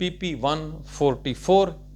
PP 144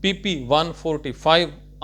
PP 145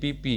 PP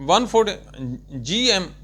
140 GM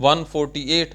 148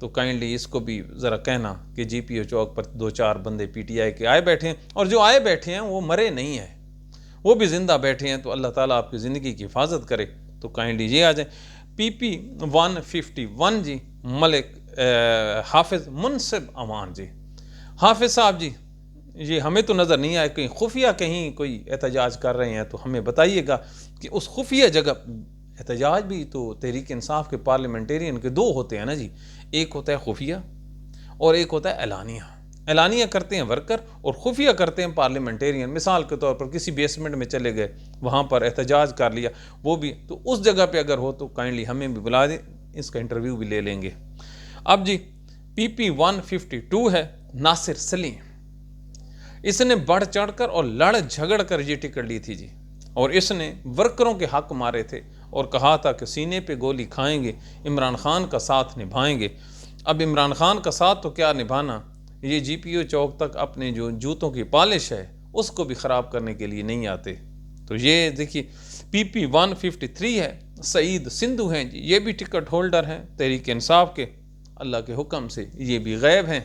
تو kindly اس کو بھی ذرا کہنا کہ جی پی او چوک پر 2-4 بندے پی ٹی آئی کے آئے بیٹھے ہیں، اور جو آئے بیٹھے ہیں وہ مرے نہیں ہیں، وہ بھی زندہ بیٹھے ہیں، تو اللہ تعالیٰ آپ کی زندگی کی حفاظت کرے۔ تو کائنڈلی یہ آ جائیں۔ PP 151 جی، ملک حافظ منصب امان جی، حافظ صاحب جی، یہ ہمیں تو نظر نہیں آئے، کہیں خفیہ کہیں کوئی احتجاج کر رہے ہیں تو ہمیں بتائیے گا کہ اس خفیہ جگہ احتجاج بھی تو تحریک انصاف کے پارلیمنٹیرین کے 2 ہوتے ہیں نا جی، ایک ہوتا ہے خفیہ اور ایک ہوتا ہے اعلانیہ۔ اعلانیہ کرتے ہیں ورکر اور خفیہ کرتے ہیں پارلیمنٹیرین۔ مثال کے طور پر کسی بیسمنٹ میں چلے گئے، وہاں پر احتجاج کر لیا، وہ بھی تو اس جگہ پہ اگر ہو تو کائنڈلی ہمیں بھی بلا دیں، اس کا انٹرویو بھی لے لیں گے۔ اب جی PP 152 ہے ناصر سلیم، اس نے بڑھ چڑھ کر اور لڑ جھگڑ کر یہ ٹکٹ لی تھی جی، اور اس نے ورکروں کے حق مارے تھے اور کہا تھا کہ سینے پہ گولی کھائیں گے، عمران خان کا ساتھ نبھائیں گے۔ اب عمران خان کا ساتھ تو کیا نبھانا، یہ جی پی او چوک تک اپنے جو جوتوں کی پالش ہے اس کو بھی خراب کرنے کے لیے نہیں آتے۔ تو یہ دیکھیے PP 153 ہے سعید سندھو ہیں جی، یہ بھی ٹکٹ ہولڈر ہیں تحریک انصاف کے، اللہ کے حکم سے یہ بھی غائب ہیں۔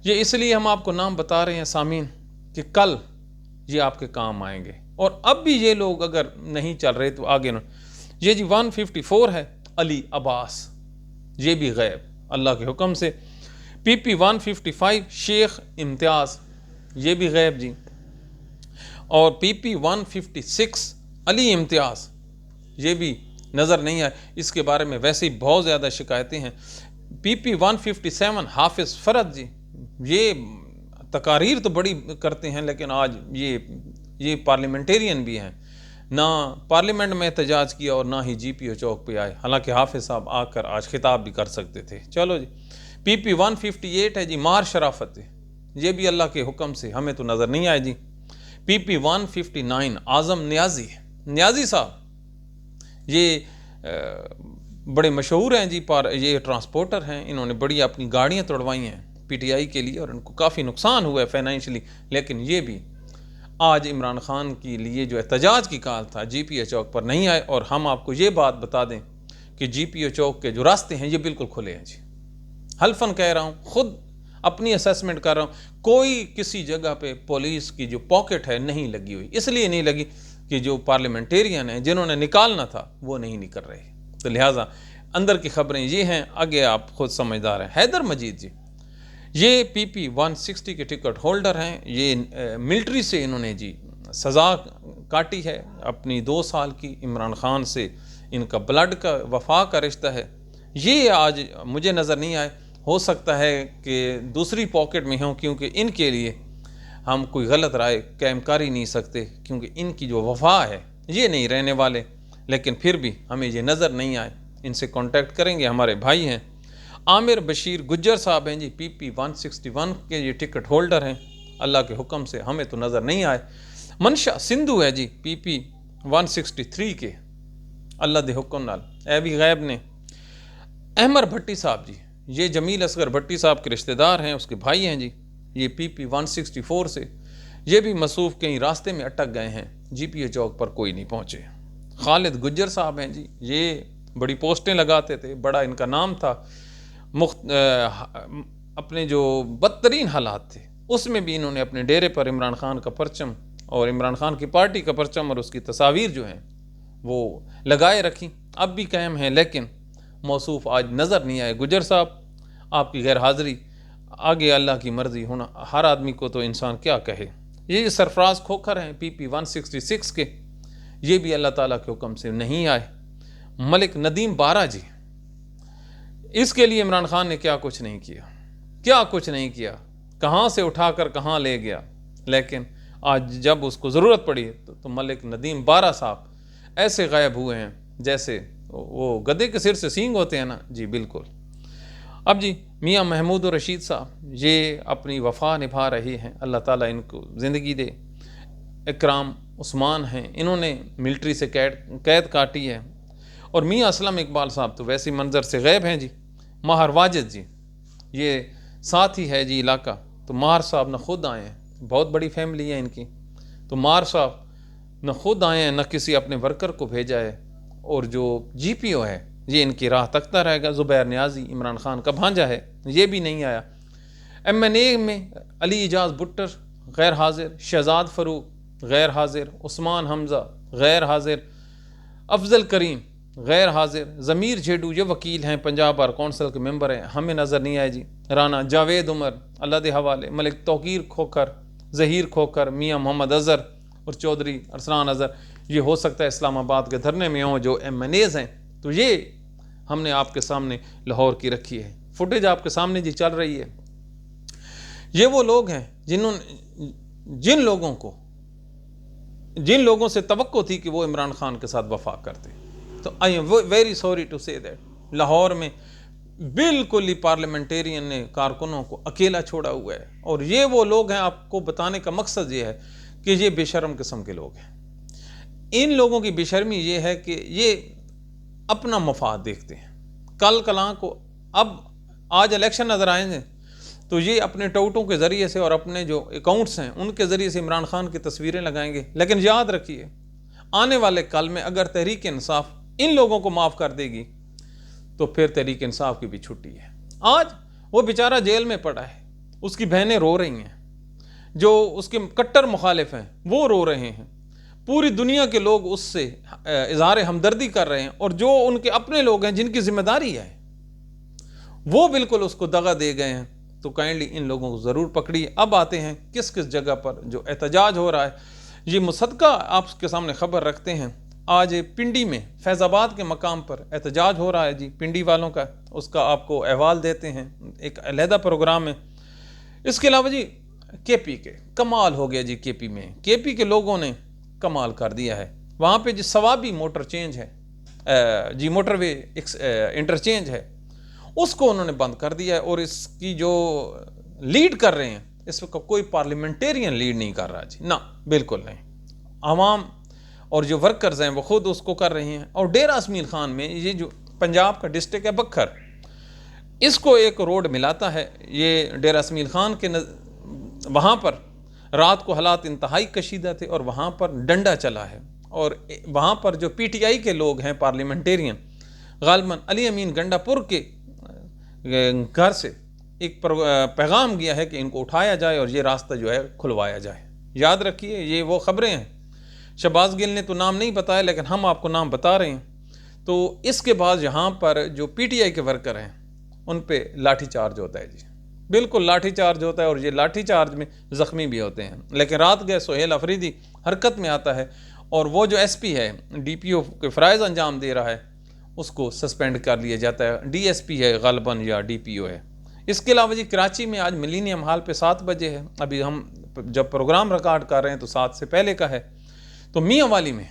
یہ اس لیے ہم آپ کو نام بتا رہے ہیں سامعین کہ کل یہ آپ کے کام آئیں گے، اور اب بھی یہ لوگ اگر نہیں چل رہے تو آگے نہ۔ یہ جی 154 ہے علی عباس، یہ بھی غائب اللہ کے حکم سے۔ PP 155 شیخ امتیاز، یہ بھی غائب جی، اور PP 156 علی امتیاز، یہ بھی نظر نہیں آئے، اس کے بارے میں ویسے ہی بہت زیادہ شکایتیں ہیں۔ PP 157 حافظ فرد جی، یہ تقاریر تو بڑی کرتے ہیں لیکن آج یہ پارلیمنٹیرین بھی ہیں، نہ پارلیمنٹ میں احتجاج کیا اور نہ ہی جی پی او چوک پہ آئے، حالانکہ حافظ صاحب آ کر آج خطاب بھی کر سکتے تھے۔ چلو جی PP 158 ہے جی مار شرافت، یہ بھی اللہ کے حکم سے ہمیں تو نظر نہیں آئے جی۔ PP 159 اعظم نیازی صاحب، یہ بڑے مشہور ہیں جی، یہ ٹرانسپورٹر ہیں، انہوں نے بڑی اپنی گاڑیاں توڑوائی ہیں پی ٹی آئی کے لیے اور ان کو کافی نقصان ہوا ہے فائنینشلی، لیکن یہ بھی آج عمران خان کے لیے جو احتجاج کی کال تھا جی پی او چوک پر نہیں آئے۔ اور ہم آپ کو یہ بات بتا دیں کہ جی پی او چوک کے جو راستے ہیں یہ بالکل کھلے ہیں جی، حلفاً کہہ رہا ہوں، خود اپنی اسیسمنٹ کر رہا ہوں، کوئی کسی جگہ پہ پولیس کی جو پاکٹ ہے نہیں لگی ہوئی، اس لیے نہیں لگی کہ جو پارلیمنٹیرین ہیں جنہوں نے نکالنا تھا وہ نہیں نکل رہے، تو لہٰذا اندر کی خبریں یہ ہیں، آگے آپ خود سمجھدار ہیں۔ حیدر مجید جی، یہ PP 160 کے ٹکٹ ہولڈر ہیں، یہ ملٹری سے انہوں نے جی سزا کاٹی ہے اپنی 2 سال کی، عمران خان سے ان کا بلڈ کا وفا کا رشتہ ہے، یہ آج مجھے نظر نہیں آئے، ہو سکتا ہے کہ دوسری پاکٹ میں ہوں، کیونکہ ان کے لیے ہم کوئی غلط رائے قائم کر ہی نہیں سکتے، کیونکہ ان کی جو وفا ہے یہ نہیں رہنے والے، لیکن پھر بھی ہمیں یہ نظر نہیں آئے، ان سے کانٹیکٹ کریں گے، ہمارے بھائی ہیں۔ عامر بشیر گجر صاحب ہیں جی، PP 161 کے یہ ٹکٹ ہولڈر ہیں، اللہ کے حکم سے ہمیں تو نظر نہیں آئے۔ منشا سندھو ہے جی PP 163 کے، اللہ دے حکم نال، اے بھی غیب نے۔ احمر بھٹی صاحب جی، یہ جمیل اصغر بھٹی صاحب کے رشتہ دار ہیں، اس کے بھائی ہیں جی، یہ PP 164 سے، یہ بھی مصروف کہیں راستے میں اٹک گئے ہیں، جی پی او چوک پر کوئی نہیں پہنچے۔ خالد گجر صاحب ہیں جی، یہ بڑی پوسٹیں لگاتے تھے، بڑا ان کا نام تھا، اپنے جو بدترین حالات تھے اس میں بھی انہوں نے اپنے ڈیرے پر عمران خان کا پرچم اور عمران خان کی پارٹی کا پرچم اور اس کی تصاویر جو ہیں وہ لگائے رکھی، اب بھی قائم ہیں، لیکن موصوف آج نظر نہیں آئے۔ گجر صاحب، آپ کی غیر حاضری، آگے اللہ کی مرضی ہونا، ہر آدمی کو تو انسان کیا کہے۔ یہ سرفراز کھوکھر ہیں PP 166 کے، یہ بھی اللہ تعالیٰ کے حکم سے نہیں آئے۔ ملک ندیم بارہ جی، اس کے لیے عمران خان نے کیا کچھ نہیں کیا، کہاں سے اٹھا کر کہاں لے گیا، لیکن آج جب اس کو ضرورت پڑی تو ملک ندیم بارہ صاحب ایسے غائب ہوئے ہیں جیسے وہ گدھے کے سر سے سینگ ہوتے ہیں نا جی، بالکل۔ اب جی میاں محمود رشید صاحب، یہ اپنی وفا نبھا رہے ہیں، اللہ تعالیٰ ان کو زندگی دے۔ اکرام عثمان ہیں، انہوں نے ملٹری سے قید کاٹی ہے، اور میاں اسلم اقبال صاحب تو ویسی منظر سے غائب ہیں جی۔ ماہر واجد جی، یہ ساتھ ہی ہے جی علاقہ، تو ماہر صاحب نہ خود آئے ہیں، بہت بڑی فیملی ہے ان کی، تو ماہر صاحب نہ خود آئے ہیں نہ کسی اپنے ورکر کو بھیجا ہے، اور جو جی پی او ہے یہ ان کی راہ تکتا رہے گا۔ زبیر نیازی عمران خان کا بھانجا ہے، یہ بھی نہیں آیا۔ MNA میں علی اعجاز بٹر غیر حاضر، شہزاد فاروق غیر حاضر، عثمان حمزہ غیر حاضر، افضل کریم غیر حاضر، ضمیر جھیڈو جو وکیل ہیں، پنجاب بار کونسل کے ممبر ہیں، ہمیں نظر نہیں آئے جی۔ رانا جاوید عمر اللہ دے حوالے، ملک توقیر کھوکھر، ظہیر کھوکھر، میاں محمد اظہر اور چودھری ارسلان اظہر، یہ ہو سکتا ہے اسلام آباد کے دھرنے میں ہوں جو MNAs ہیں۔ تو یہ ہم نے آپ کے سامنے لاہور کی رکھی ہے، فوٹیج آپ کے سامنے جی چل رہی ہے۔ یہ وہ لوگ ہیں جن لوگوں سے توقع تھی کہ وہ عمران خان کے ساتھ وفا کرتے۔ تو I am very sorry to say that Lahore میں بالکل ہی پارلیمنٹیرین نے کارکنوں کو اکیلا چھوڑا ہوا ہے، اور یہ وہ لوگ ہیں، آپ کو بتانے کا مقصد یہ ہے کہ یہ بے شرم قسم کے لوگ ہیں۔ ان لوگوں کی بے شرمی یہ ہے کہ یہ اپنا مفاد دیکھتے ہیں۔ کل کلاں کو اب آج الیکشن نظر آئیں گے تو یہ اپنے ٹوٹوں کے ذریعے سے اور اپنے جو اکاؤنٹس ہیں ان کے ذریعے سے عمران خان کی تصویریں لگائیں گے، لیکن یاد رکھیے آنے والے کل میں اگر تحریک انصاف ان لوگوں کو معاف کر دے گی تو پھر تحریک انصاف کی بھی چھٹی ہے۔ آج وہ بیچارہ جیل میں پڑا ہے، اس کی بہنیں رو رہی ہیں، جو اس کے کٹر مخالف ہیں وہ رو رہے ہیں، پوری دنیا کے لوگ اس سے اظہار ہمدردی کر رہے ہیں، اور جو ان کے اپنے لوگ ہیں جن کی ذمہ داری ہے وہ بالکل اس کو دغا دے گئے ہیں۔ تو کائنڈلی ان لوگوں کو ضرور پکڑیے۔ اب آتے ہیں کس کس جگہ پر جو احتجاج ہو رہا ہے، یہ مصدقہ آپ کے سامنے خبر رکھتے ہیں۔ آج پنڈی میں فیض آباد کے مقام پر احتجاج ہو رہا ہے جی، پنڈی والوں کا، اس کا آپ کو احوال دیتے ہیں، ایک علیحدہ پروگرام ہے۔ اس کے علاوہ جی KP کے کمال ہو گیا جی، KP کے لوگوں نے کمال کر دیا ہے۔ وہاں پہ جی ثوابی موٹر چینج ہے جی، موٹر وے انٹرچینج ہے، اس کو انہوں نے بند کر دیا ہے، اور اس کی جو لیڈ کر رہے ہیں اس وقت کوئی پارلیمنٹیرین لیڈ نہیں کر رہا جی، نہ بالکل نہیں، عوام اور جو ورکرز ہیں وہ خود اس کو کر رہے ہیں۔ اور ڈیرہ اسمیل خان میں یہ جو پنجاب کا ڈسٹرکٹ ہے بکھر، اس کو ایک روڈ ملاتا ہے، یہ ڈیرہ اسمیل خان کے وہاں پر رات کو حالات انتہائی کشیدہ تھے اور وہاں پر ڈنڈا چلا ہے، اور وہاں پر جو PTI کے لوگ ہیں پارلیمنٹیرین، غالباً علی امین گنڈا پور کے گھر سے ایک پیغام گیا ہے کہ ان کو اٹھایا جائے اور یہ راستہ جو ہے کھلوایا جائے۔ یاد رکھیے یہ وہ خبریں ہیں، شہباز گل نے تو نام نہیں بتایا لیکن ہم آپ کو نام بتا رہے ہیں۔ تو اس کے بعد یہاں پر جو PTI کے ورکر ہیں ان پہ لاٹھی چارج ہوتا ہے جی، بالکل لاٹھی چارج ہوتا ہے، اور یہ لاٹھی چارج میں زخمی بھی ہوتے ہیں۔ لیکن رات گئے سہیل افریدی حرکت میں آتا ہے، اور وہ جو SP ہے DPO کے فرائض انجام دے رہا ہے اس کو سسپینڈ کر لیا جاتا ہے، DSP ہے غالباً یا DPO ہے۔ اس کے علاوہ جی کراچی میں آج ملینیم ہال پہ 7 بجے ہے، ابھی ہم جب پروگرام ریکارڈ کر رہے ہیں تو 7 سے پہلے کا ہے۔ تو میاں والی میں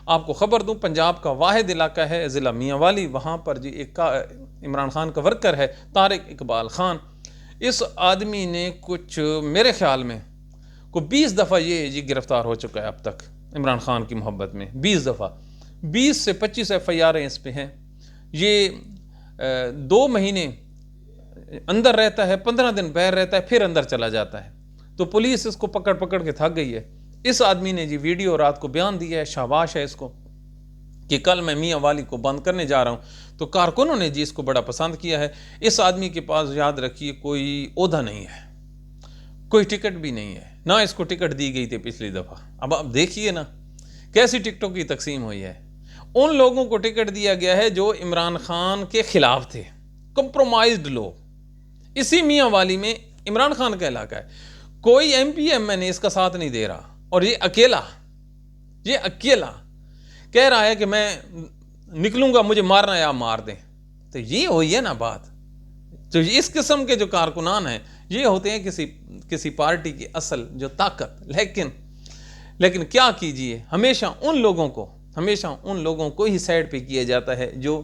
آپ کو خبر دوں، پنجاب کا واحد علاقہ ہے ضلع میاں والی، وہاں پر جی ایک عمران خان کا ورکر ہے طارق اقبال خان، اس آدمی نے کچھ میرے خیال میں کو 20 دفعہ یہ جی گرفتار ہو چکا ہے اب تک عمران خان کی محبت میں، 20 دفعہ، 20 سے 25 FIR اس پہ ہیں۔ یہ 2 مہینے اندر رہتا ہے، 15 دن باہر رہتا ہے، پھر اندر چلا جاتا ہے۔ تو پولیس اس کو پکڑ کے تھک گئی ہے۔ اس آدمی نے جی ویڈیو رات کو بیان دیا ہے، شاباش ہے اس کو، کہ کل میں میاں والی کو بند کرنے جا رہا ہوں۔ تو کارکنوں نے جی اس کو بڑا پسند کیا ہے۔ اس آدمی کے پاس یاد رکھیے کوئی عہدہ نہیں ہے، کوئی ٹکٹ بھی نہیں ہے، نہ اس کو ٹکٹ دی گئی تھی پچھلی دفعہ۔ اب آپ دیکھیے نا کیسی ٹکٹوں کی تقسیم ہوئی ہے۔ ان لوگوں کو ٹکٹ دیا گیا ہے جو عمران خان کے خلاف تھے، کمپرومائزڈ لوگ۔ اسی میاں والی میں عمران خان کا علاقہ ہے، کوئی MP MNA اس کا ساتھ نہیں دے رہا، اور یہ اکیلا کہہ رہا ہے کہ میں نکلوں گا، مجھے مارنا یا مار دیں۔ تو یہ ہوئی ہے نا بات۔ تو اس قسم کے جو کارکنان ہیں یہ ہوتے ہیں کسی پارٹی کی اصل جو طاقت۔ لیکن کیا کیجئے، ہمیشہ ان لوگوں کو ہی سائڈ پہ کیا جاتا ہے جو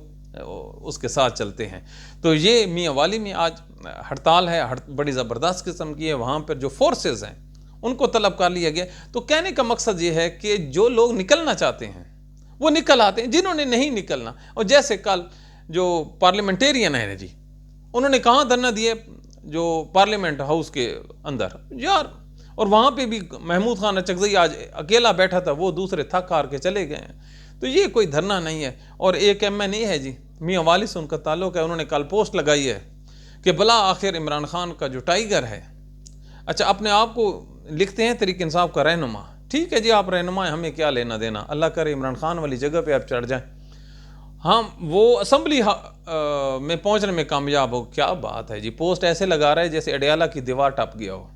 اس کے ساتھ چلتے ہیں۔ تو یہ میاں والی میں آج ہڑتال ہے، بڑی زبردست قسم کی ہے، وہاں پر جو فورسز ہیں ان کو طلب کر لیا گیا۔ تو کہنے کا مقصد یہ ہے کہ جو لوگ نکلنا چاہتے ہیں وہ نکل آتے ہیں، جنہوں نے نہیں نکلنا، اور جیسے کل جو پارلیمنٹیرین ہیں جی، انہوں نے کہاں دھرنا دیے، جو پارلیمنٹ ہاؤس کے اندر یار، اور وہاں پہ بھی محمود خان اچکزئی آج اکیلا بیٹھا تھا، وہ دوسرے تھک ہار کے چلے گئے ہیں۔ تو یہ کوئی دھرنا نہیں ہے. اور ایک ایم این اے ہے جی، میاں والی سے ان کا تعلق ہے، انہوں نے کل پوسٹ لگائی ہے کہ بلا آخر عمران خان کا جو ٹائیگر ہے، اچھا اپنے آپ کو لکھتے ہیں تحریک انصاف کا رہنما. ٹھیک ہے جی، آپ رہنما ہیں، ہمیں کیا لینا دینا، اللہ کرے عمران خان والی جگہ پہ آپ چڑھ جائیں، ہم وہ اسمبلی میں پہنچنے میں کامیاب ہو. کیا بات ہے جی، پوسٹ ایسے لگا رہا ہے جیسے اڈیالہ کی دیوار ٹپ گیا ہو.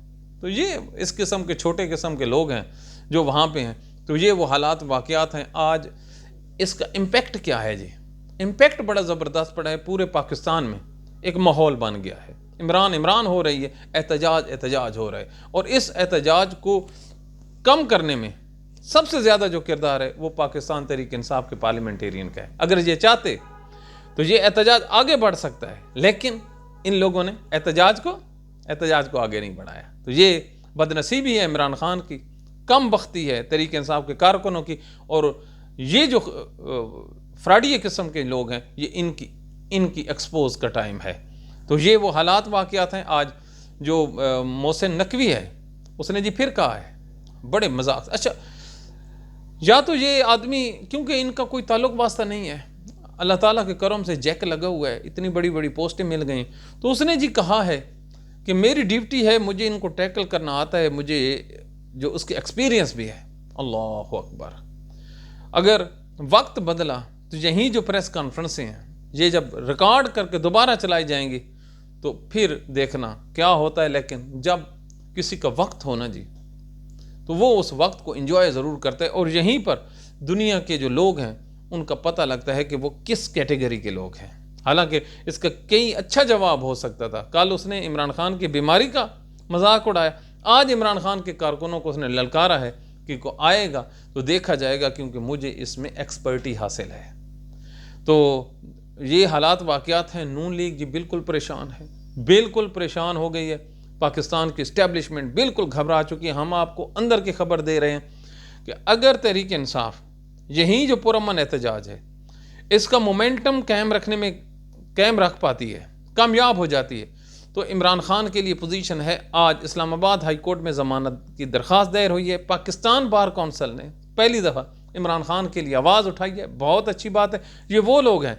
تو یہ اس قسم کے چھوٹے قسم کے لوگ ہیں جو وہاں پہ ہیں. تو یہ وہ حالات واقعات ہیں. آج اس کا امپیکٹ کیا ہے جی؟ امپیکٹ بڑا زبردست پڑا ہے. پورے پاکستان میں ایک ماحول بن گیا ہے، عمران ہو رہی ہے، احتجاج ہو رہا ہے. اور اس احتجاج کو کم کرنے میں سب سے زیادہ جو کردار ہے وہ پاکستان تحریک انصاف کے پارلیمنٹیرین کا ہے. اگر یہ چاہتے تو یہ احتجاج آگے بڑھ سکتا ہے، لیکن ان لوگوں نے احتجاج کو آگے نہیں بڑھایا. تو یہ بدنصیبی ہے عمران خان کی، کم بختی ہے تحریک انصاف کے کارکنوں کی، اور یہ جو فراڈی قسم کے لوگ ہیں، یہ ان کی ایکسپوز کا ٹائم ہے. تو یہ وہ حالات واقعات ہیں. آج جو محسن نقوی ہے، اس نے جی پھر کہا ہے بڑے مذاق. اچھا، یا تو یہ آدمی کیونکہ ان کا کوئی تعلق واسطہ نہیں ہے، اللہ تعالیٰ کے کرم سے جیک لگا ہوا ہے، اتنی بڑی بڑی پوسٹیں مل گئیں، تو اس نے جی کہا ہے کہ میری ڈیوٹی ہے، مجھے ان کو ٹیکل کرنا آتا ہے، مجھے جو اس کے ایکسپیرینس بھی ہے. اللہ اکبر. اگر وقت بدلا تو یہیں جو پریس کانفرنسیں ہیں، یہ جب ریکارڈ کر کے دوبارہ چلائی جائیں گی تو پھر دیکھنا کیا ہوتا ہے. لیکن جب کسی کا وقت ہونا جی، تو وہ اس وقت کو انجوائے ضرور کرتا ہے. اور یہیں پر دنیا کے جو لوگ ہیں ان کا پتہ لگتا ہے کہ وہ کس کیٹیگری کے لوگ ہیں. حالانکہ اس کا کئی اچھا جواب ہو سکتا تھا. کل اس نے عمران خان کی بیماری کا مذاق اڑایا، آج عمران خان کے کارکنوں کو اس نے للکارا ہے کہ کو آئے گا تو دیکھا جائے گا، کیونکہ مجھے اس میں ایکسپرٹی حاصل ہے. تو یہ حالات واقعات ہیں. نون لیگ جی بالکل پریشان ہے، بالکل پریشان ہو گئی ہے. پاکستان کی اسٹیبلشمنٹ بالکل گھبرا چکی ہے. ہم آپ کو اندر کی خبر دے رہے ہیں کہ اگر تحریک انصاف یہی جو پرامن احتجاج ہے اس کا مومنٹم قائم رکھ پاتی ہے، کامیاب ہو جاتی ہے، تو عمران خان کے لیے پوزیشن ہے. آج اسلام آباد ہائی کورٹ میں ضمانت کی درخواست دائر ہوئی ہے. پاکستان بار کونسل نے پہلی دفعہ عمران خان کے لیے آواز اٹھائی ہے. بہت اچھی بات ہے. یہ وہ لوگ ہیں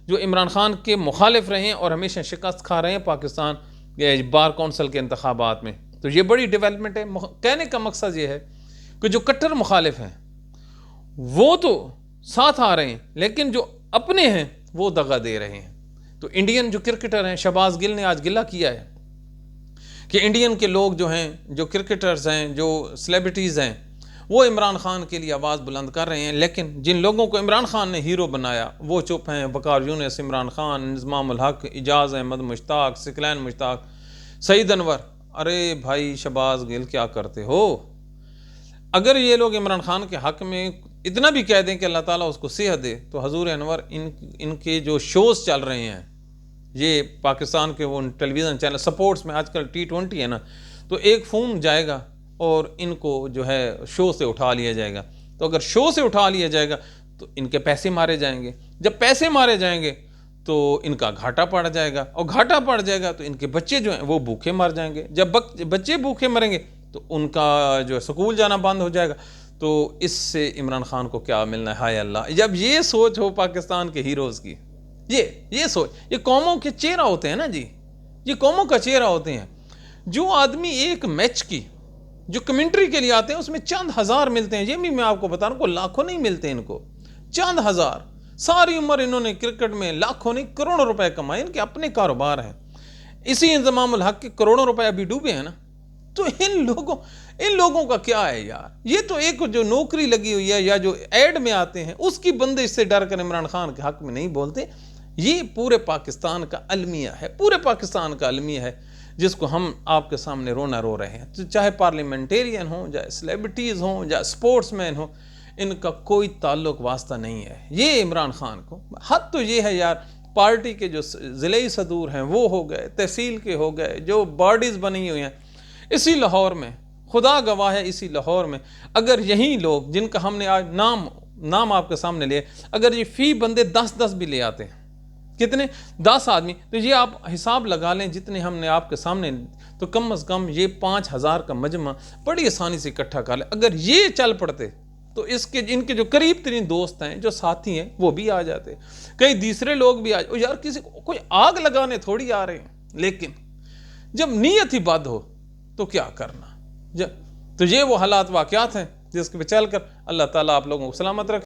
جو عمران خان کے مخالف رہے ہیں اور ہمیشہ شکست کھا رہے ہیں پاکستان بار کونسل کے انتخابات میں. تو یہ بڑی ڈیولپمنٹ ہے. کہنے کا مقصد یہ ہے کہ جو کٹر مخالف ہیں وہ تو ساتھ آ رہے ہیں، لیکن جو اپنے ہیں وہ دغا دے رہے ہیں. تو انڈین جو کرکٹر ہیں، شہباز گل نے آج گلہ کیا ہے کہ انڈین کے لوگ جو ہیں، جو کرکٹرز ہیں، جو سیلیبریٹیز ہیں، وہ عمران خان کے لیے آواز بلند کر رہے ہیں. لیکن جن لوگوں کو عمران خان نے ہیرو بنایا وہ چپ ہیں. وقار یونس، عمران خان، انضمام الحق، اعجاز احمد مشتاق، ثقلین مشتاق، سعید انور. ارے بھائی شہباز گل کیا کرتے ہو؟ اگر یہ لوگ عمران خان کے حق میں اتنا بھی کہہ دیں کہ اللہ تعالیٰ اس کو صحت دے، تو حضور انور ان کے جو شوز چل رہے ہیں، یہ پاکستان کے وہ ٹیلی ویژن چینل سپورٹس میں آج کل T20 ہے نا، تو ایک فون جائے گا اور ان کو جو ہے شو سے اٹھا لیا جائے گا. تو اگر شو سے اٹھا لیا جائے گا تو ان کے پیسے مارے جائیں گے. جب پیسے مارے جائیں گے تو ان کا گھاٹا پڑ جائے گا، اور گھاٹا پڑ جائے گا تو ان کے بچے جو ہیں وہ بھوکے مر جائیں گے. جب بچے بھوکے مریں گے تو ان کا جو سکول جانا بند ہو جائے گا. تو اس سے عمران خان کو کیا ملنا ہے؟ ہائے اللہ. جب یہ سوچ ہو پاکستان کے ہیروز کی، یہ سوچ، یہ قوموں کے چہرہ ہوتے ہیں نا جی، یہ قوموں کا چہرہ ہوتے ہیں. جو آدمی ایک میچ کی جو کمنٹری کے لیے آتے ہیں اس میں چند ہزار ملتے ہیں. یہ بھی میں آپ کو بتا رہا ہوں کہ لاکھوں نہیں ملتے ان کو، چند ہزار. ساری عمر انہوں نے کرکٹ میں لاکھوں نہیں کروڑوں روپے کمائے، ان کے اپنے کاروبار ہیں. اسی انضمام الحق کے کروڑوں روپے ابھی ڈوبے ہیں نا. تو ان لوگوں کا کیا ہے یار؟ یہ تو ایک جو نوکری لگی ہوئی ہے یا جو ایڈ میں آتے ہیں اس کی بندش سے ڈر کر عمران خان کے حق میں نہیں بولتے. یہ پورے پاکستان کا المیہ ہے، پورے پاکستان کا المیہ ہے جس کو ہم آپ کے سامنے رونا رو رہے ہیں. چاہے پارلیمنٹیرین ہوں، چاہے سیلیبریٹیز ہوں، چاہے سپورٹس مین ہوں، ان کا کوئی تعلق واسطہ نہیں ہے. یہ عمران خان کو حد تو یہ ہے یار، پارٹی کے جو ضلعی صدور ہیں وہ ہو گئے، تحصیل کے ہو گئے، جو باڈیز بنی ہوئی ہیں اسی لاہور میں، خدا گواہ ہے اسی لاہور میں، اگر یہی لوگ جن کا ہم نے آج نام آپ کے سامنے لیے، اگر یہ فی بندے 10 بھی لے آتے ہیں، کتنے 10 آدمی، تو یہ آپ حساب لگا لیں جتنے ہم نے آپ کے سامنے، تو کم از کم یہ 5000 کا مجمع بڑی آسانی سے اکٹھا کر لیں. اگر یہ چل پڑتے تو ان کے جو قریب ترین دوست ہیں، جو ساتھی ہیں، وہ بھی آ جاتے، کئی دوسرے لوگ بھی یار کسی کوئی آگ لگانے تھوڑی آ رہے ہیں، لیکن جب نیت ہی بد ہو تو کیا کرنا۔ تو یہ وہ حالات واقعات ہیں جس کے پہ چل کر اللہ تعالیٰ آپ لوگوں کو سلامت رکھے۔